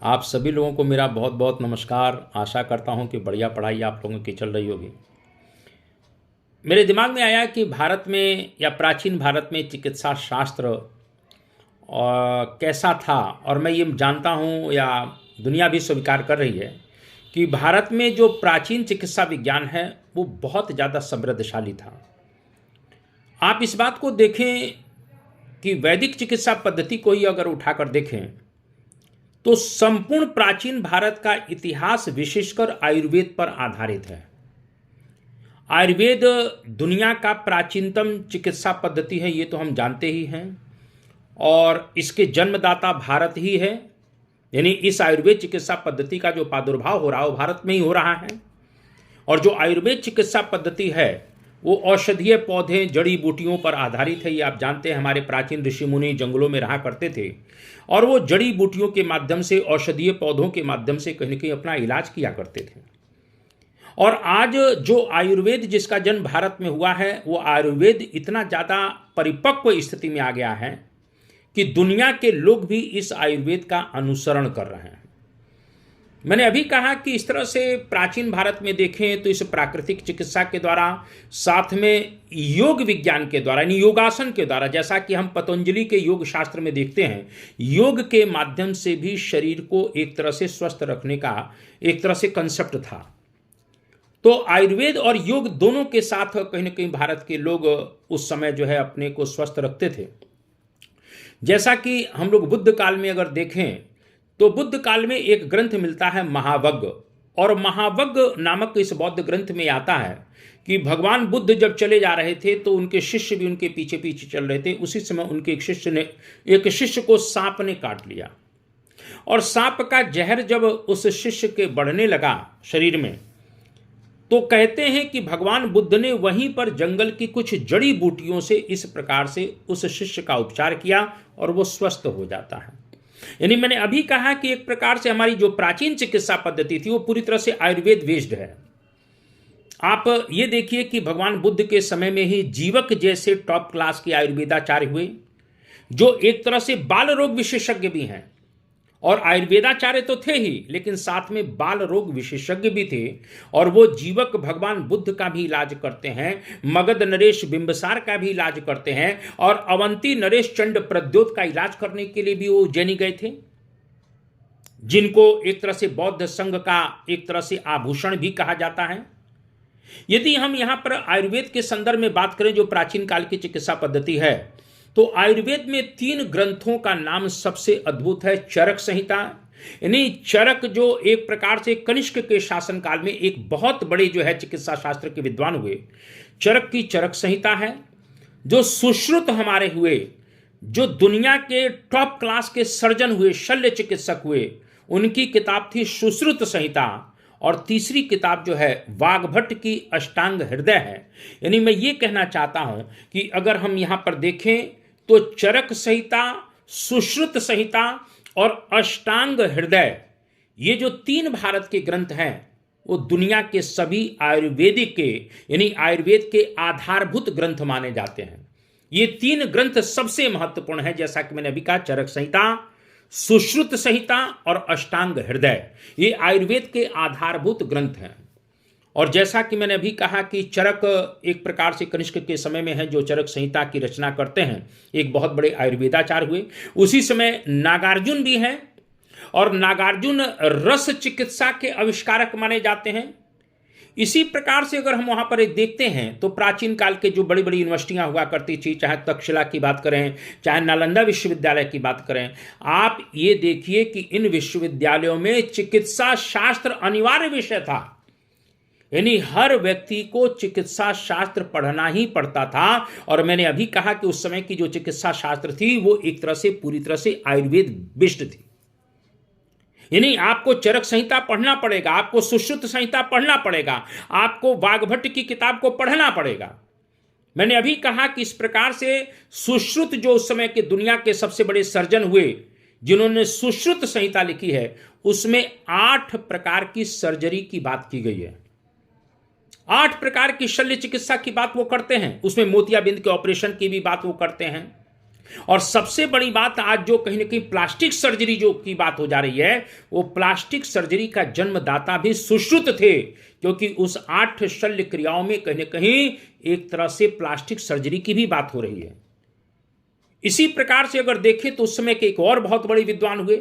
आप सभी लोगों को मेरा बहुत बहुत नमस्कार। आशा करता हूं कि बढ़िया पढ़ाई आप लोगों की चल रही होगी। मेरे दिमाग में आया कि भारत में या प्राचीन भारत में चिकित्सा शास्त्र कैसा था, और मैं ये जानता हूं या दुनिया भी स्वीकार कर रही है कि भारत में जो प्राचीन चिकित्सा विज्ञान है वो बहुत ज़्यादा समृद्धशाली था। आप इस बात को देखें कि वैदिक चिकित्सा पद्धति को ही अगर उठाकर देखें तो संपूर्ण प्राचीन भारत का इतिहास विशेषकर आयुर्वेद पर आधारित है। आयुर्वेद दुनिया का प्राचीनतम चिकित्सा पद्धति है, ये तो हम जानते ही हैं, और इसके जन्मदाता भारत ही है। यानी इस आयुर्वेद चिकित्सा पद्धति का जो प्रादुर्भाव हो रहा है वो भारत में ही हो रहा है। और जो आयुर्वेद चिकित्सा पद्धति है वो औषधीय पौधे जड़ी बूटियों पर आधारित है। ये आप जानते हैं, हमारे प्राचीन ऋषि मुनि जंगलों में रहा करते थे और वो जड़ी बूटियों के माध्यम से, औषधीय पौधों के माध्यम से कहीं न कहीं अपना इलाज किया करते थे। और आज जो आयुर्वेद जिसका जन्म भारत में हुआ है वो आयुर्वेद इतना ज़्यादा परिपक्व स्थिति में आ गया है कि दुनिया के लोग भी इस आयुर्वेद का अनुसरण कर रहे हैं। मैंने अभी कहा कि इस तरह से प्राचीन भारत में देखें तो इस प्राकृतिक चिकित्सा के द्वारा, साथ में योग विज्ञान के द्वारा, यानी योगासन के द्वारा, जैसा कि हम पतंजलि के योग शास्त्र में देखते हैं, योग के माध्यम से भी शरीर को एक तरह से स्वस्थ रखने का एक तरह से कंसेप्ट था। तो आयुर्वेद और योग दोनों के साथ कहीं ना कहीं भारत के लोग उस समय जो है अपने को स्वस्थ रखते थे। जैसा कि हम लोग बुद्ध काल में अगर देखें तो बुद्ध काल में एक ग्रंथ मिलता है महावग्ग, और महावग्ग नामक इस बौद्ध ग्रंथ में आता है कि भगवान बुद्ध जब चले जा रहे थे तो उनके शिष्य भी उनके पीछे पीछे चल रहे थे। उसी समय उनके एक शिष्य को सांप ने काट लिया, और सांप का जहर जब उस शिष्य के बढ़ने लगा शरीर में तो कहते हैं कि भगवान बुद्ध ने वहीं पर जंगल की कुछ जड़ी बूटियों से इस प्रकार से उस शिष्य का उपचार किया और वो स्वस्थ हो जाता है। यानी मैंने अभी कहा कि एक प्रकार से हमारी जो प्राचीन चिकित्सा पद्धति थी वो पूरी तरह से आयुर्वेद बेस्ड है। आप ये देखिए कि भगवान बुद्ध के समय में ही जीवक जैसे टॉप क्लास के आयुर्वेदाचार्य हुए, जो एक तरह से बाल रोग विशेषज्ञ भी हैं, और आयुर्वेदाचार्य तो थे ही लेकिन साथ में बाल रोग विशेषज्ञ भी थे, और वो जीवक भगवान बुद्ध का भी इलाज करते हैं, मगध नरेश बिंबसार का भी इलाज करते हैं, और अवंती नरेश चंड प्रद्योत का इलाज करने के लिए भी वो उज्जैनी गए थे, जिनको एक तरह से बौद्ध संघ का एक तरह से आभूषण भी कहा जाता है। यदि हम यहां पर आयुर्वेद के संदर्भ में बात करें जो प्राचीन काल की चिकित्सा पद्धति है, तो आयुर्वेद में 3 ग्रंथों का नाम सबसे अद्भुत है। चरक संहिता, यानी चरक जो एक प्रकार से कनिष्क के शासनकाल में एक बहुत बड़े जो है चिकित्सा शास्त्र के विद्वान हुए, चरक की चरक संहिता है। जो सुश्रुत हमारे हुए, जो दुनिया के टॉप क्लास के सर्जन हुए, शल्य चिकित्सक हुए, उनकी किताब थी सुश्रुत संहिता। और तीसरी किताब जो है वाग्भट की अष्टांग हृदय है। यानी मैं ये कहना चाहता हूं कि अगर हम यहां पर देखें तो चरक संहिता, सुश्रुत संहिता और अष्टांग हृदय, ये जो 3 भारत के ग्रंथ हैं वो दुनिया के सभी आयुर्वेदिक के, यानी आयुर्वेद के आधारभूत ग्रंथ माने जाते हैं। ये 3 ग्रंथ सबसे महत्वपूर्ण है। जैसा कि मैंने अभी कहा, चरक संहिता, सुश्रुत संहिता और अष्टांग हृदय, ये आयुर्वेद के आधारभूत ग्रंथ हैं। और जैसा कि मैंने अभी कहा कि चरक एक प्रकार से कनिष्क के समय में है जो चरक संहिता की रचना करते हैं, एक बहुत बड़े आयुर्वेदाचार्य हुए। उसी समय नागार्जुन भी हैं, और नागार्जुन रस चिकित्सा के आविष्कारक माने जाते हैं। इसी प्रकार से अगर हम वहां पर एक देखते हैं तो प्राचीन काल के जो बड़ी बड़ी यूनिवर्सिटियां हुआ करती थी, चाहे तक्षशिला की बात करें, चाहे नालंदा विश्वविद्यालय की बात करें, आप ये देखिए कि इन विश्वविद्यालयों में चिकित्सा शास्त्र अनिवार्य विषय था। यानी हर व्यक्ति को चिकित्सा शास्त्र पढ़ना ही पड़ता था। और मैंने अभी कहा कि उस समय की जो चिकित्सा शास्त्र थी वो एक तरह से पूरी तरह से आयुर्वेद बेस्ड थी। यानी आपको चरक संहिता पढ़ना पड़ेगा, आपको सुश्रुत संहिता पढ़ना पड़ेगा, आपको वाग्भट की किताब को पढ़ना पड़ेगा। मैंने अभी कहा कि इस प्रकार से सुश्रुत जो उस समय के दुनिया के सबसे बड़े सर्जन हुए जिन्होंने सुश्रुत संहिता लिखी है, उसमें 8 प्रकार की सर्जरी की बात की गई है। 8 प्रकार की शल्य चिकित्सा की बात वो करते हैं। उसमें मोतियाबिंद के ऑपरेशन की भी बात वो करते हैं। और सबसे बड़ी बात, आज जो कहीं ना कहीं प्लास्टिक सर्जरी जो की बात हो जा रही है, वो प्लास्टिक सर्जरी का जन्मदाता भी सुश्रुत थे, क्योंकि उस 8 शल्य क्रियाओं में कहीं ना कहीं एक तरह से प्लास्टिक सर्जरी की भी बात हो रही है। इसी प्रकार से अगर देखें तो उस समय के एक और बहुत बड़े विद्वान हुए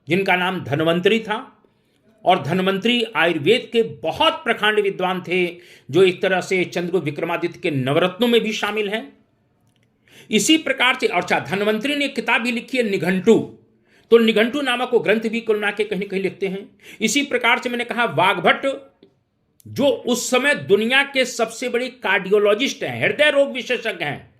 जिनका नाम धन्वंतरी था, और धन्वंतरी आयुर्वेद के बहुत प्रकांड विद्वान थे, जो एक तरह से चंद्रगुप्त विक्रमादित्य के नवरत्नों में भी शामिल हैं। इसी प्रकार से अच्छा, धन्वंतरी ने एक किताब भी लिखी है निघंटू, तो निघंटू नामक वो ग्रंथ भी कुल मिला के कहीं कहीं लिखते हैं। इसी प्रकार से मैंने कहा वाग्भट, जो उस समय दुनिया के सबसे बड़े कार्डियोलॉजिस्ट हैं, हृदय रोग विशेषज्ञ हैं,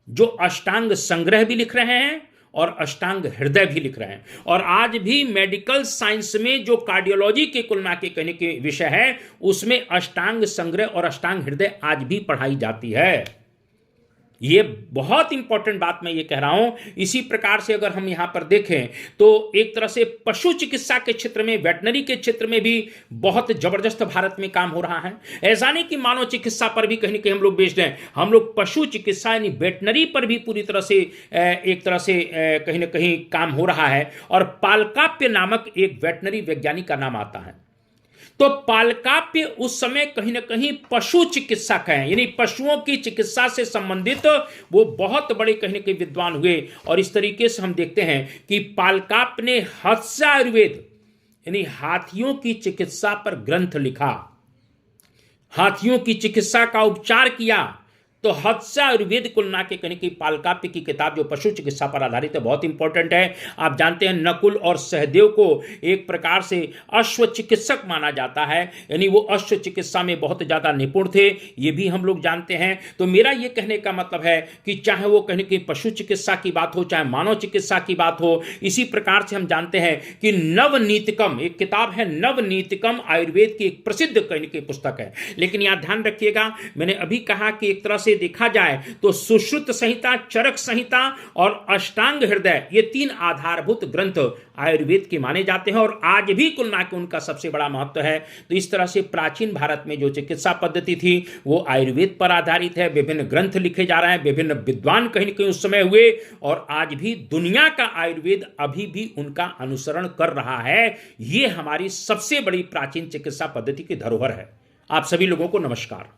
जो अष्टांग संग्रह भी लिख रहे हैं और अष्टांग हृदय भी लिख रहे हैं। और आज भी मेडिकल साइंस में जो कार्डियोलॉजी के कुल मिला के कहने के विषय है, उसमें अष्टांग संग्रह और अष्टांग हृदय आज भी पढ़ाई जाती है। ये बहुत इंपॉर्टेंट बात मैं ये कह रहा हूं। इसी प्रकार से अगर हम यहां पर देखें तो एक तरह से पशु चिकित्सा के क्षेत्र में, वेटनरी के क्षेत्र में भी बहुत जबरदस्त भारत में काम हो रहा है। ऐसा नहीं कि मानव चिकित्सा पर भी कहीं ना कहीं हम लोग बेस्ड हैं, हम लोग पशु चिकित्सा यानी वेटनरी पर भी पूरी तरह से एक तरह से कहीं ना कहीं काम हो रहा है। और पालकाप्य नामक एक वेटनरी वैज्ञानिक का नाम आता है। तो पालकाप्य उस समय कहीं ना कहीं पशु चिकित्सक हैं, यानी पशुओं की चिकित्सा से संबंधित वो बहुत बड़े कहीं ना कहीं विद्वान हुए। और इस तरीके से हम देखते हैं कि पालकाप्य ने हत्स्य आयुर्वेद यानी हाथियों की चिकित्सा पर ग्रंथ लिखा, हाथियों की चिकित्सा का उपचार किया। तो हत्स्य आयुर्वेद कुल मिला के कहीं पालकाप्य की किताब जो पशु चिकित्सा पर आधारित है, बहुत इंपॉर्टेंट है। आप जानते हैं नकुल और सहदेव को एक प्रकार से अश्व चिकित्सक माना जाता है, यानी वो अश्व चिकित्सा में बहुत ज़्यादा निपुण थे, ये भी हम लोग जानते हैं। तो मेरा ये कहने का मतलब है कि चाहे वो कहीं कहीं पशु चिकित्सा की बात हो, चाहे मानव चिकित्सा की बात हो, इसी प्रकार से हम जानते हैं कि नवनीतिकम एक किताब है, नवनीतिकम आयुर्वेद की एक प्रसिद्ध कहीं की पुस्तक है। लेकिन यहाँ ध्यान रखिएगा, मैंने अभी कहा कि एक तरह से देखा जाए तो सुश्रुत संहिता, चरक संहिता और अष्टांग हृदय, ये 3 आधारभूत ग्रंथ आयुर्वेद के माने जाते हैं और आज भी कुल मिला के उनका सबसे बड़ा महत्व है। तो इस तरह से प्राचीन भारत में जो चिकित्सा पद्धति थी वो आयुर्वेद पर आधारित है। विभिन्न ग्रंथ लिखे जा रहे हैं, विभिन्न विद्वान कहीं न कहीं उस समय हुए, और आज भी दुनिया का आयुर्वेद अभी भी उनका अनुसरण कर रहा है। ये हमारी सबसे बड़ी प्राचीन चिकित्सा पद्धति की धरोहर है। आप सभी लोगों को नमस्कार।